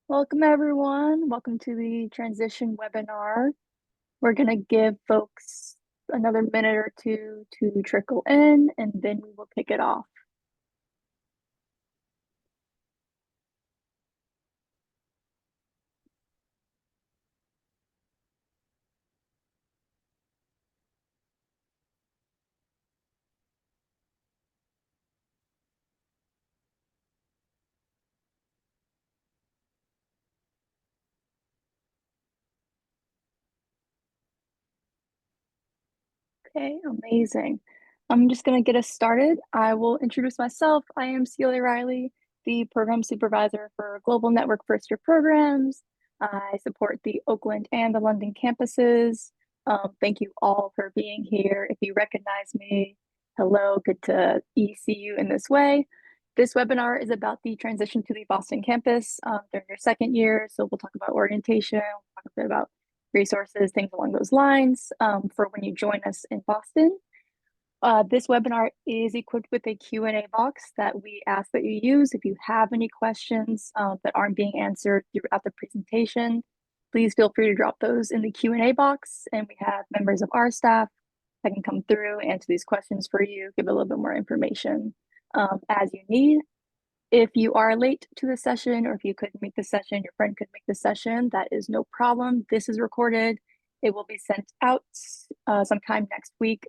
Welcome, everyone. Welcome to the transition webinar. We're going to give folks another minute or two to trickle in, and then we will kick it off. Okay, amazing. I'm just going to get us started. I will introduce myself. I am Celia Riley, the program supervisor for Global Network First Year Programs. I support the Oakland and the London campuses. Thank you all for being here. If you recognize me, hello, good to see you in this way. This webinar is about the transition to the Boston campus during your second year. So we'll talk about orientation, we'll talk a bit about resources, things along those lines for when you join us in Boston. This webinar is equipped with a Q&A box that we ask that you use. If you have any questions that aren't being answered throughout the presentation, please feel free to drop those in the Q&A box, and we have members of our staff that can come through, answer these questions for you, give a little bit more information as you need. If you are late to the session, or if you couldn't make the session, your friend could make the session, that is no problem. This is recorded. It will be sent out sometime next week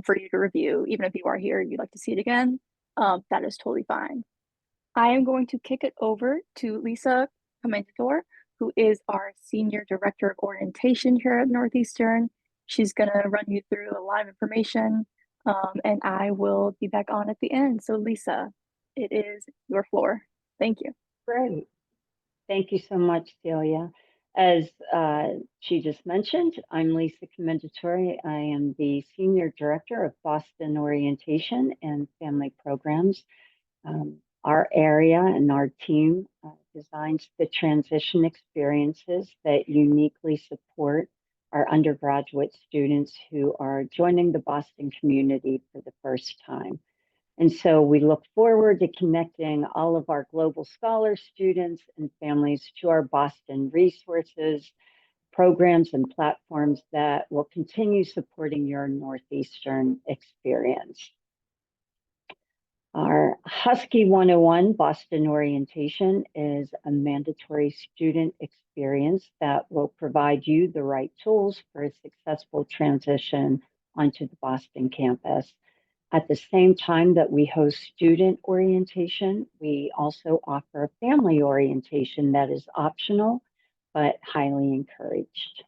for you to review. Even if you are here and you'd like to see it again, that is totally fine. I am going to kick it over to Lisa Commendator, who is our Senior Director of Orientation here at Northeastern. She's going to run you through a lot of information, and I will be back on at the end. So Lisa, it is your floor. Thank you. Great. Thank you so much, Celia. As she just mentioned, I'm Lisa Commendatori. I am the Senior Director of Boston Orientation and Family Programs. Our area and our team designs the transition experiences that uniquely support our undergraduate students who are joining the Boston community for the first time. And so we look forward to connecting all of our global scholar students and families to our Boston resources, programs, and platforms that will continue supporting your Northeastern experience. Our Husky 101 Boston Orientation is a mandatory student experience that will provide you the right tools for a successful transition onto the Boston campus. At the same time that we host student orientation, we also offer a family orientation that is optional, but highly encouraged.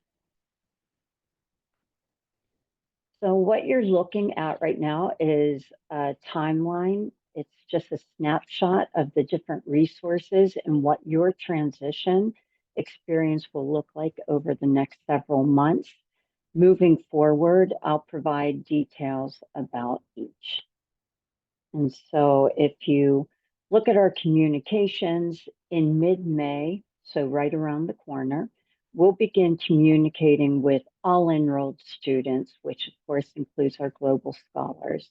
So what you're looking at right now is a timeline. It's just a snapshot of the different resources and what your transition experience will look like over the next several months. Moving forward, I'll provide details about each. And so if you look at our communications in mid-May, so right around the corner, we'll begin communicating with all enrolled students, which of course includes our global scholars.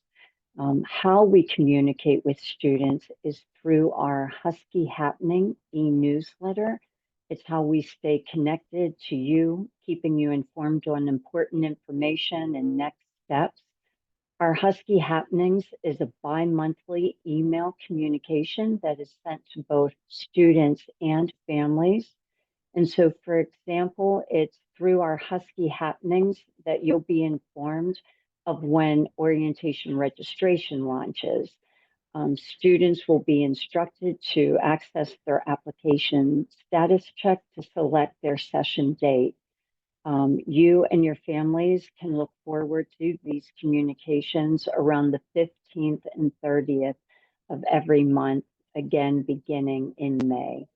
How we communicate with students is through our Husky Happening e-newsletter. It's how we stay connected to you, keeping you informed on important information and next steps. Our Husky Happenings is a bi-monthly email communication that is sent to both students and families. And so, for example, it's through our Husky Happenings that you'll be informed of when orientation registration launches. Students will be instructed to access their application status check to select their session date. You and your families can look forward to these communications around the 15th and 30th of every month, again, beginning in May.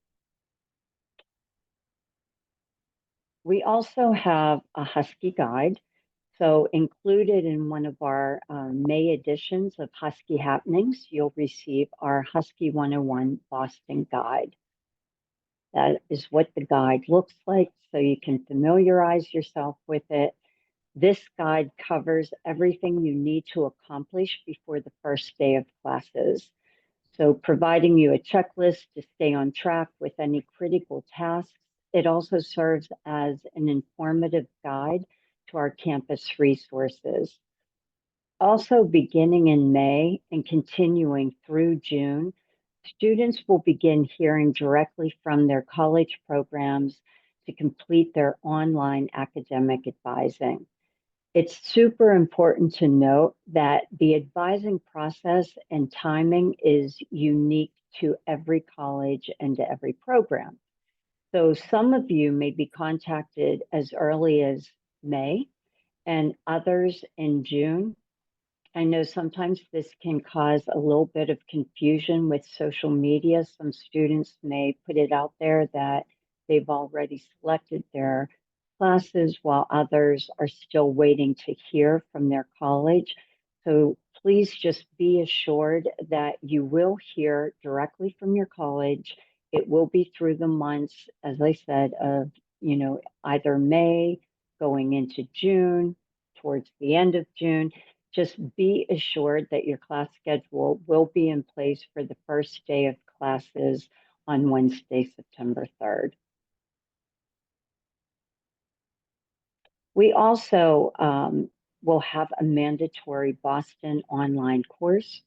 We also have a Husky guide. So included in one of our May editions of Husky Happenings, you'll receive our Husky 101 Boston guide. That is what the guide looks like, so you can familiarize yourself with it. This guide covers everything you need to accomplish before the first day of classes. So providing you a checklist to stay on track with any critical tasks. It also serves as an informative guide to our campus resources. Also, beginning in May and continuing through June, students will begin hearing directly from their college programs to complete their online academic advising. It's super important to note that the advising process and timing is unique to every college and to every program. So some of you may be contacted as early as May and others in June. I know sometimes this can cause a little bit of confusion with social media. Some students may put it out there that they've already selected their classes while others are still waiting to hear from their college. So please just be assured that you will hear directly from your college. It will be through the months, as I said, of, either May going into June, towards the end of June. Just be assured that your class schedule will be in place for the first day of classes on Wednesday, September 3rd. We also will have a mandatory Boston online course.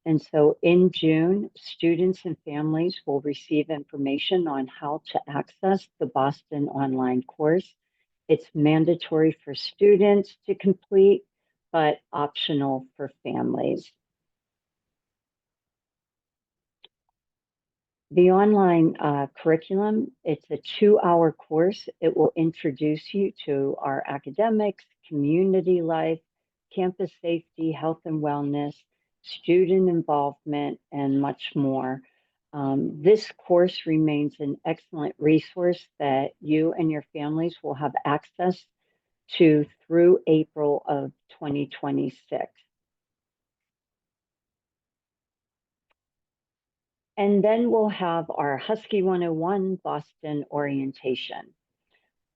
And so in June, students and families will receive information on how to access the Boston online course. It's mandatory for students to complete, but optional for families. The online curriculum, it's a 2-hour course. It will introduce you to our academics, community life, campus safety, health and wellness, student involvement, and much more. This course remains an excellent resource that you and your families will have access to through April of 2026. And then we'll have our Husky 101 Boston orientation.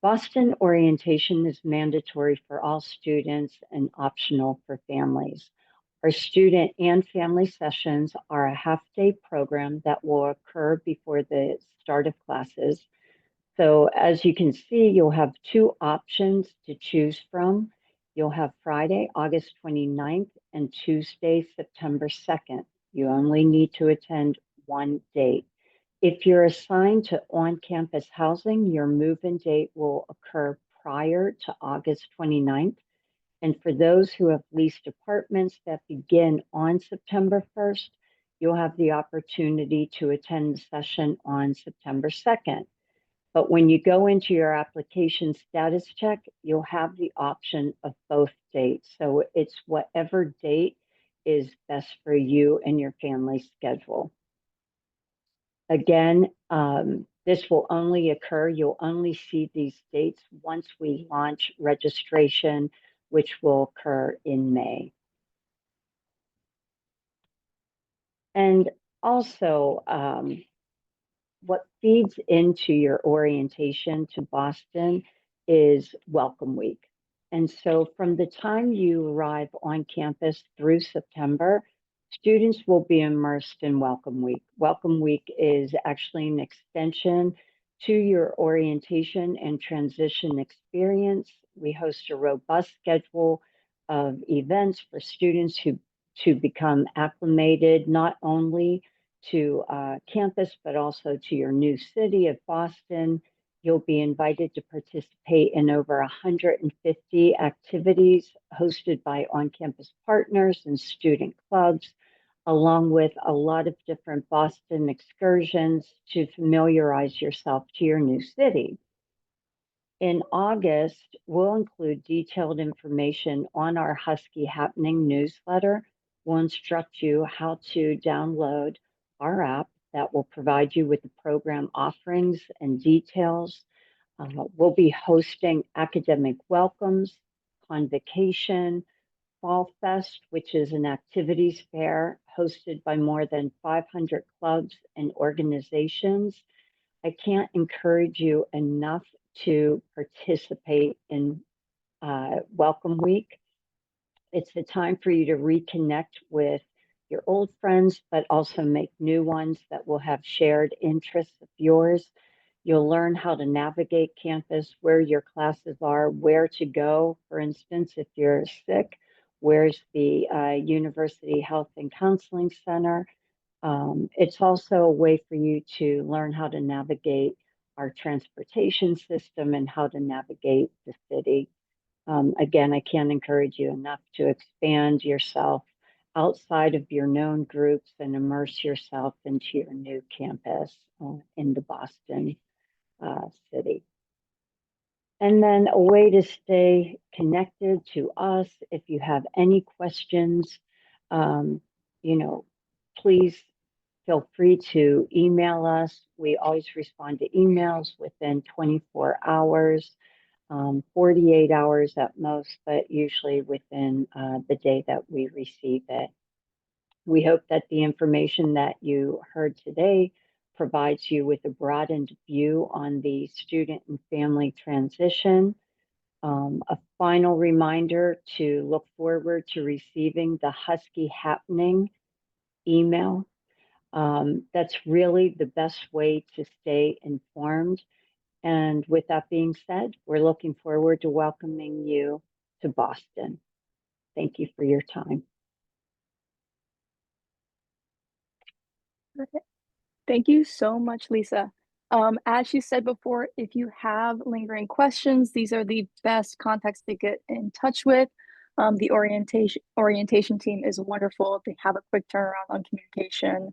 Boston orientation is mandatory for all students and optional for families. Our student and family sessions are a half-day program that will occur before the start of classes. So as you can see, you'll have 2 options to choose from. You'll have Friday, August 29th and Tuesday, September 2nd. You only need to attend one date. If you're assigned to on-campus housing, your move-in date will occur prior to August 29th. And for those who have leased apartments that begin on September 1st, you'll have the opportunity to attend the session on September 2nd. But when you go into your application status check, you'll have the option of both dates. So it's whatever date is best for you and your family schedule. Again, this will only occur, you'll only see these dates once we launch registration, which will occur in May. And also, what feeds into your orientation to Boston is Welcome Week. And so from the time you arrive on campus through September, students will be immersed in Welcome Week. Welcome Week is actually an extension to your orientation and transition experience. We host a robust schedule of events for students to become acclimated, not only to campus, but also to your new city of Boston. You'll be invited to participate in over 150 activities hosted by on-campus partners and student clubs, along with a lot of different Boston excursions to familiarize yourself to your new city. In August, we'll include detailed information on our Husky Happening newsletter. We'll instruct you how to download our app that will provide you with the program offerings and details. We'll be hosting academic welcomes, convocation, Fall Fest, which is an activities fair hosted by more than 500 clubs and organizations. I can't encourage you enough to participate in Welcome Week. It's the time for you to reconnect with your old friends, but also make new ones that will have shared interests of yours. You'll learn how to navigate campus, where your classes are, where to go. For instance, if you're sick, where's the University Health and Counseling Center? It's also a way for you to learn how to navigate our transportation system and how to navigate the city. Again, I can't encourage you enough to expand yourself outside of your known groups and immerse yourself into your new campus in the Boston city. And then a way to stay connected to us, if you have any questions, um, you know, please feel free to email us. We always respond to emails within 24 hours, 48 hours at most, but usually within the day that we receive it. We hope that the information that you heard today provides you with a broadened view on the student and family transition. A final reminder to look forward to receiving the Husky Happening email. That's really the best way to stay informed. And with that being said, we're looking forward to welcoming you to Boston. Thank you for your time. Perfect. Thank you so much, Lisa. As she said before, if you have lingering questions, these are the best contacts to get in touch with. The orientation team is wonderful. They have a quick turnaround on communication.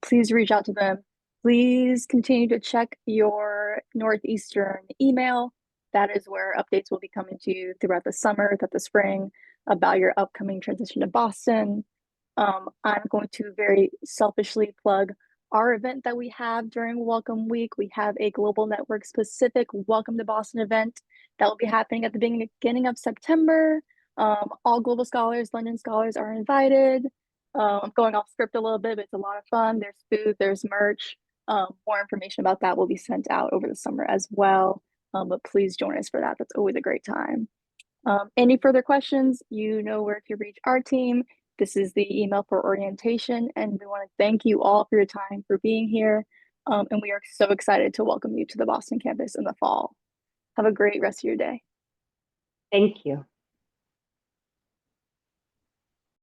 Please reach out to them. Please continue to check your Northeastern email. That is where updates will be coming to you throughout the summer, throughout the spring, about your upcoming transition to Boston. I'm going to very selfishly plug our event that we have during Welcome Week. We have a Global Network specific Welcome to Boston event that will be happening at the beginning of September. All global scholars, London scholars are invited. I'm going off script a little bit, but it's a lot of fun. There's food, there's merch. More information about that will be sent out over the summer as well. But please join us for that. That's always a great time. Any further questions, you know where to reach our team. This is the email for orientation, and we want to thank you all for your time, for being here. And we are so excited to welcome you to the Boston campus in the fall. Have a great rest of your day. Thank you.